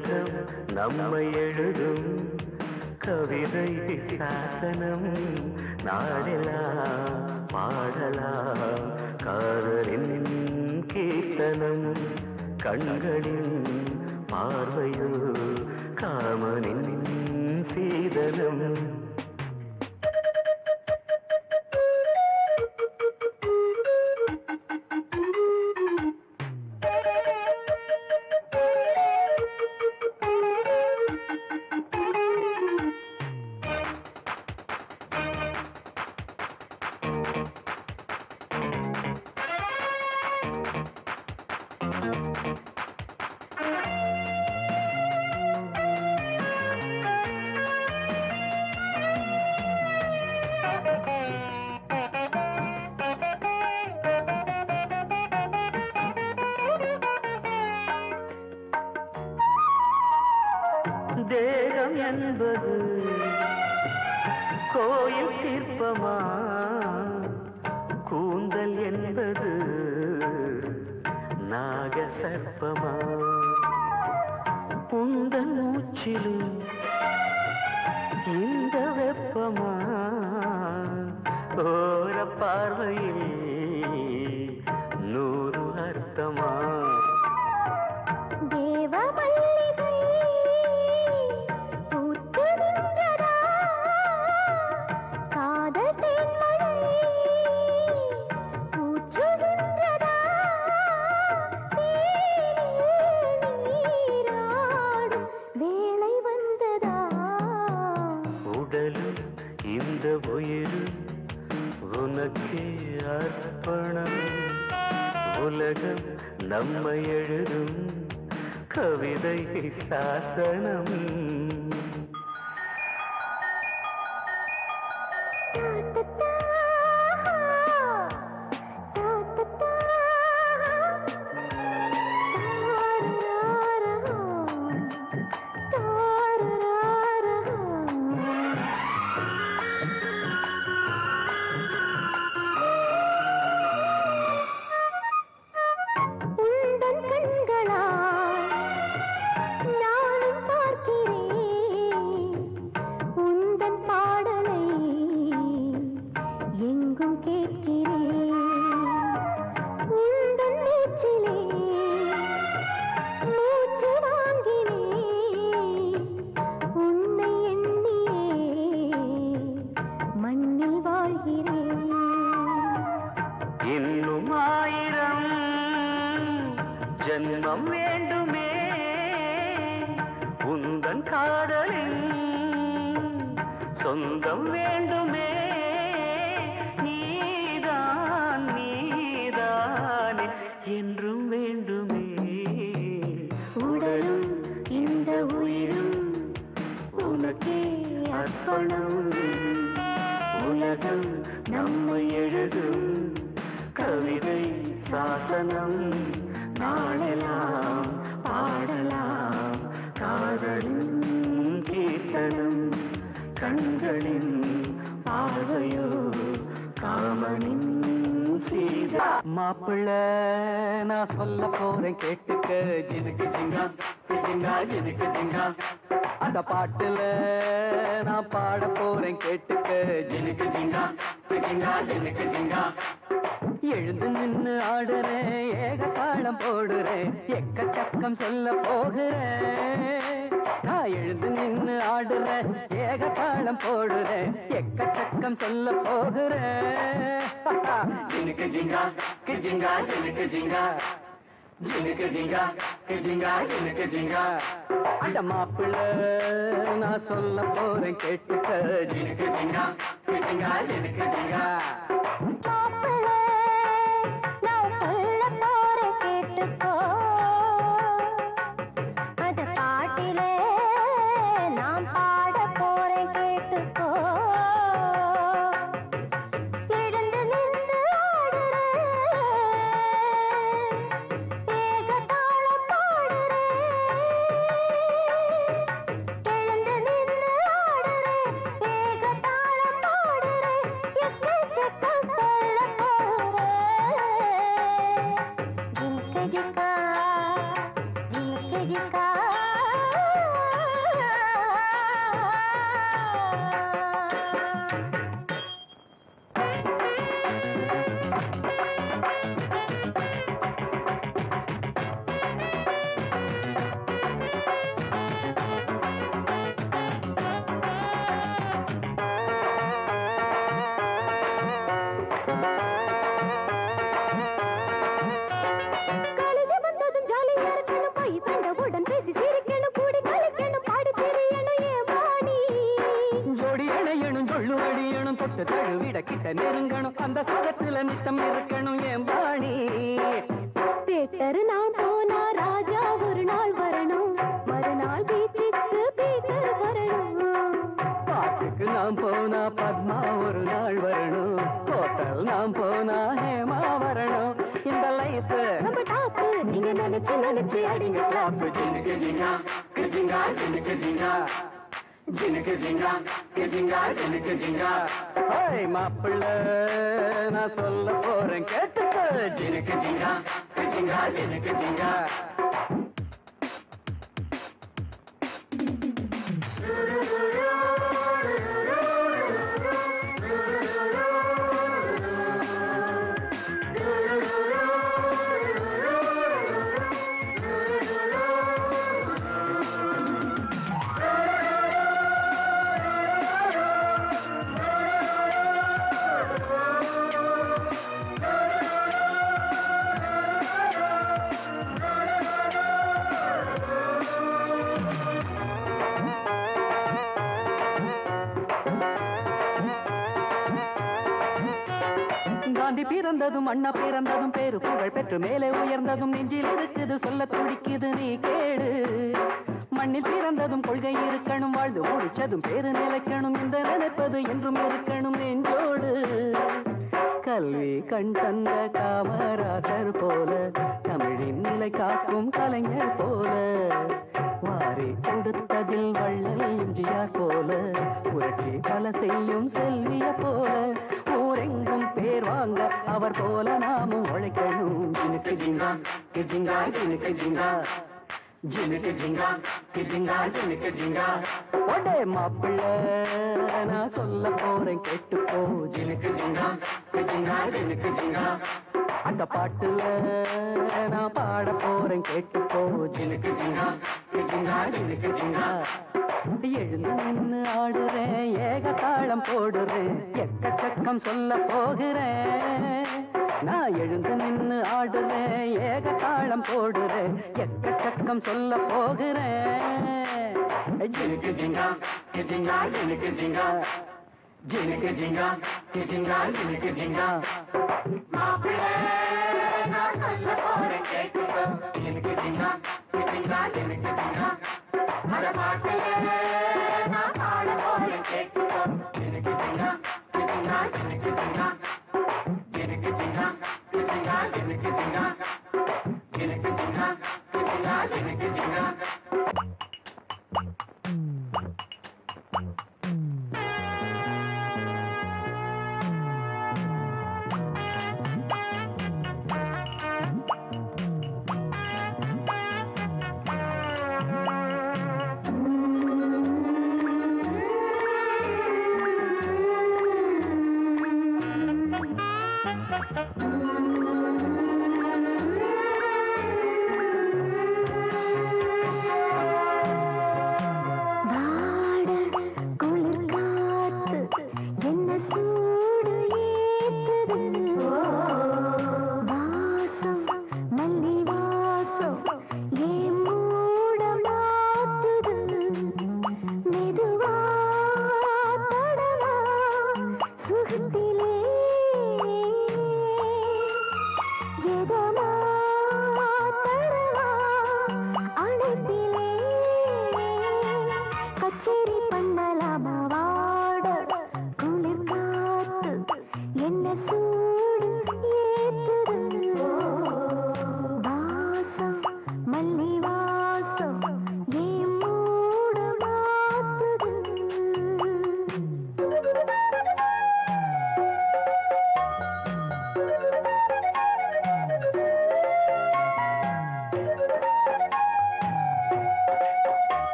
உலகம் நம்மை எழுதும் கவிதை சாசனம். நாடலாம் பாடலாம் காதலின் கீர்த்தனம். கண்களின் பார்வையோ காமனின் சீதனம். தேகம் என்பது கோயில் சிற்பமா, கூந்தல் என்பது நாக சர்ப்பமா. உந்தன் மூச்சிலும் இந்த வெப்பமா, ஓர பார்வையில் 100 அர்த்தமா. இந்த உயிர் உனக்கே அர்ப்பணம். உலகம் நம்மை எழுதும் கவிதை சாசனம். இன்னும் 1000 ஜன்மம் வேண்டுமே உந்தன் காதலின் சொந்தம் வேண்டுமே. நீதான் நீதான் என்றும் வேண்டுமே. உடலும் இந்த உயிரும் உனக்கே அர்ப்பணம். உலகம் நம்மை எழுதும் கவிதை சாசனம். நாடலாம் பாடலாம் காதலின் கீர்த்தனம். கண்களின் பார்வையோ காமனின் சீதா. மாப்பிள்ள நான் சொல்ல போறேன் கேட்டுக்க. ஜினுக்கு ஜிங்கா ஜிங்கா ஜினுக்கு ஜிங்கா. அந்த பாட்டுல நான் பாட போறேன் கேட்டுக்க. ஜினுக்கு ஜிங்கா ஜிங்கா ஜினுக்கு ஜிங்கா. எழுந்து நின்று ஆடுறேன், ஏக தாளம் போடுறேன், எக்கச்சக்கம் சொல்ல போகிறேன். நான் எழுந்து நின்று ஆடுறேன், ஏக தாளம் போடுறேன், எக்கச்சக்கம் சொல்ல போகிறேன். ஜினுக்கு ஜிங்கா ஜிங்கா ஜினுக்கு ஜிங்கா. ஜினுக்கு ஜிங்கா ஜிங்கா ஜினுக்கு ஜிங்கா. அந்த மாப்பிள்ள நான் சொல்ல போறேன் கேட்டுக்க. ஜினுக்கு ஜிங்கா ஜிங்கா ஜினுக்கு ஜிங்கா. जिका தொட்டு தழுவிட கிட்ட நெருங்கணும் அந்த சுகத்துல நித்தம் இருக்கணும் என் பாணி தேட்டரு நான் போனா ராஜா ஒரு நாள் வரணும் மறுநாள் பீச்சுக்கு பீட்டர் வரணும் பாட்டுக்கு நாம் போனா பத்மா ஒரு நாள் வரணும் ஹோட்டல் நாம் போனா ஹேமா வரணும் இந்த லைஃப் நம்ம டாப்பு நீங்க நினைச்சு நினைச்சு அடிங்க கிளாப் ஜினுக்கு ஜிங்கா ஜிங்கா ஜினுக்கு ஜிங்கா ஜினுக்கு ஜிங்கா ஜிங்கா ஜினுக்கு ஜிங்கா ஹாய் மாப்பிள்ள நான் சொல்ல போறேன் கேட்டுக்கோ ஜினுக்கு ஜிங்கா ஜிங்கா ஜினுக்கு ஜிங்கா காந்தி பிறந்ததும் அண்ணா பிறந்ததும் பேரு புகழ் பெற்று மேலே உயர்ந்ததும் நெஞ்சில் இருக்குது சொல்ல துடிக்குது நீ கேடு மண்ணில் பிறந்ததும் கொள்கை இருக்கணும் வாழ்ந்து முடிச்சதும் பேரு நிலைக்கணும் இந்த நினைப்பது என்றும் இருக்கணும் நெஞ்சோடு கல்வி கண் தந்த காமராசர் போல தமிழின் நிலை காக்கும் கலைஞர் போல வாரி கொடுத்ததில் வள்ளல் எம்ஜிஆர் போல புரட்சி பல செய்யும் செல்விய போல ஊரெங்கும் பேர் வாங்க அவர் போல நாமும் உழைக்கணும் ஜினுக்கு ஜிங்கா ஜிங்கா ஜினுக்கு ஜிங்கா ஜினுக்கு ஜிங்கா ஜிங்கா ஜினுக்கு ஜிங்கா ஒடே மாப்பிள்ள நான் சொல்ல போறேன் கேட்டுப்போ ஜினுக்கு ஜிங்கா ஜிங்கா ஜினுக்கு ஜிங்கா அந்த பாட்டுல நான் பாட போறேன் கேட்டுப்போ ஜினுக்கு ஜிங்கா ஜிங்கா ஜினுக்கு ஜிங்கா எழுந்து நின்று ஆடுறேன் ஏக தாளம் போடுறேன் எக்கச்சக்கம் சொல்ல போகிறேன் நான் எழுந்து நின்று ஆடுறேன் ஏக தாளம் போடுறேன் எக்கச்சக்கம் சொல்ல போகிறேன் ஜினுக்கு ஜிங்கா ஜிங்கா ஜினுக்கு ஜிங்கா ஜினுக்கு ஜிங்கா ஜிங்கா ஜினுக்கு ஜிங்கா நான் சொல்ல போறேன் கேட்டுக்கோ ஜினுக்கு ஜிங்கா ஜிங்கா ஜினுக்கு ஜிங்கா அட பாட்டிலே நான் பாட போறேன் கேட்டுக்கோ ஜினுக்கு ஜிங்கா ஜிங்கா ஜினுக்கு ஜிங்கா ஜினுக்கு ஜிங்கா ஜிங்கா ஜினுக்கு ஜிங்கா ஜினுக்கு ஜிங்கா ஜிங்கா ஜினுக்கு ஜிங்கா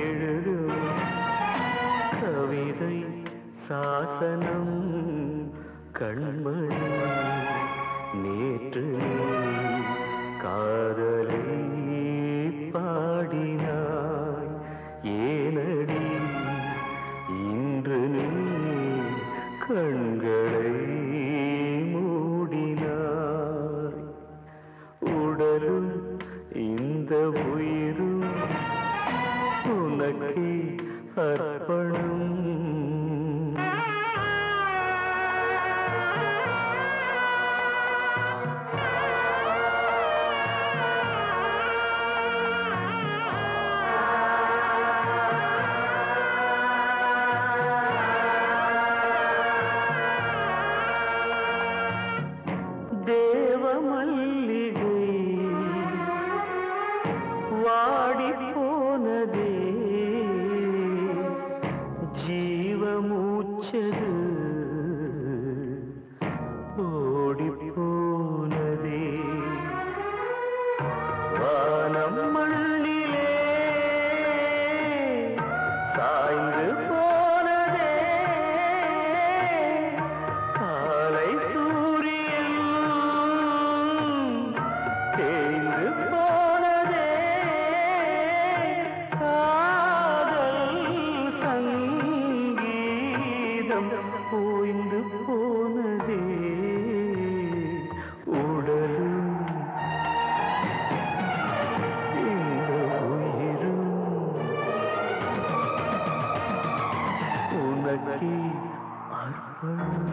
எழுதும் கவிதை சாசனம் கண்மணி நேற்று காதலை பாடினாய் ஏனடி இன்று நீ கண்களை மூடினாய் உடலும் இந்த உயிரும் உனக்கே அர்ப்பணம் தேவ மல்லிகை வாடி போனதே ஜீவ மூச்சது ஓடி போனதே வானம் மண்ணிலே சாய்ந்து போனதே காலை சூரியன் தேய்ந்து போனதே காதல் சங்கீதம் ஓய்ந்து போனதே உடலும் இந்த உயிரும் உனக்கே அர்ப்பணம்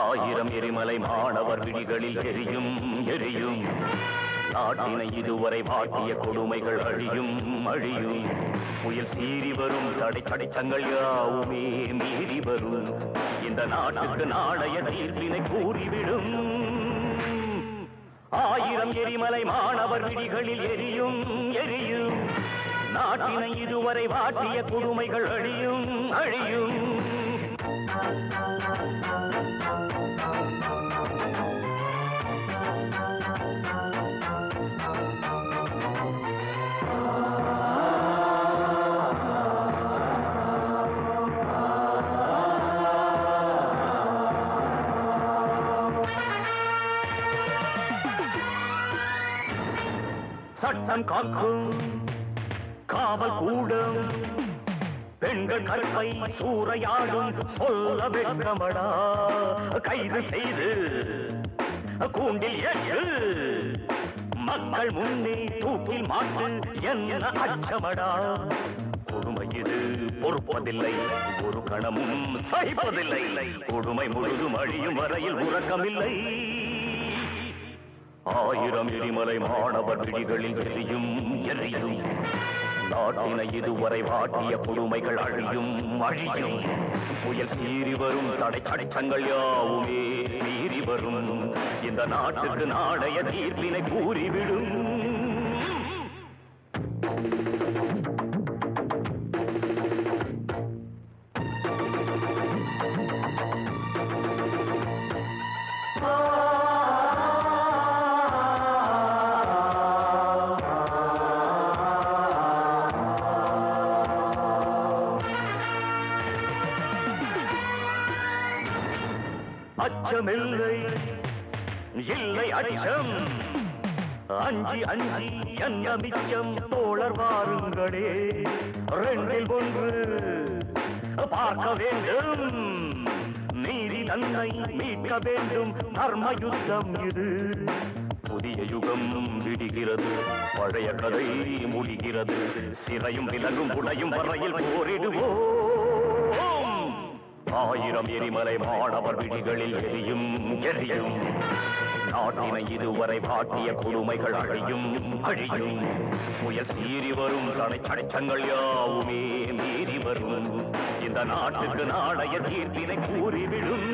ஆயிரம் எரிமலை மாணவர் விழிகளில் எரியும் எரியும் நாட்டினை இதுவரை வாட்டிய கொடுமைகள் அழியும் அழியும் புயல் சீறி வரும் தடைச்சங்கள் யாவுமே மீறி வரும் இந்த நாட்டுக்கு நாளைய தீர்ப்பினை கூறிவிடும் ஆயிரம் எரிமலை மாணவர் விழிகளில் எரியும் எரியும் நாட்டினை இதுவரை வாட்டிய கொடுமைகள் அழியும் அழியும் சட்டம் காக்கும் காவல் கூடும் பெண்கள் கற்பை சூறையாடும் சொல்ல வெட்கமடா கைது செய்து கூண்டில் ஏற்று மக்கள் முன்னே தூக்கில் மாட்டு என்ன அச்சமடா கொடுமை இது பொறுப்பதில்லை ஒரு கணமும் சகிப்பதில்லை கொடுமை முழுதும் அழியும் வரையில் உறக்கமில்லை ஆயிரம் எரிமலை மாணவர் விழிகளில் எரியும் எரியும் நாட்டினை இதுவரை வாட்டிய கொடுமைகள் அழியும் அழியும் புயல் சீறி வரும் தடைச்சங்கள் யாவுமே மீறி வரும் இந்த நாட்டுக்கு நாளைய தீர்ப்பினை கூறிவிடும் அச்சமில்லை இல்லை அச்சம் அஞ்சி அஞ்சி என்ன மிச்சம் தோழர் வாருங்களே ரெண்டில் ஒன்று பார்க்க வேண்டும் நீதி தன்னை மீட்க வேண்டும் தர்ம யுத்தம் இது புதிய யுகம் விடுகிறது பழைய கதை முடிகிறது சிறையும் விலகும் உடையும் வரையில் போரிடுவோம் 1000 எரிமலை மாணவர் விழிகளில் எரியும் எரியும். நாட்டினை இதுவரை பாட்டிய கொடுமைகள் அழியும் அழியும். புயல் சீறி வரும் தடை சட்டங்கள் யாவுமே மீறி வரும். இந்த நாட்டுக்கு நாளைய தீர்ப்பினை கூறிவிடும்.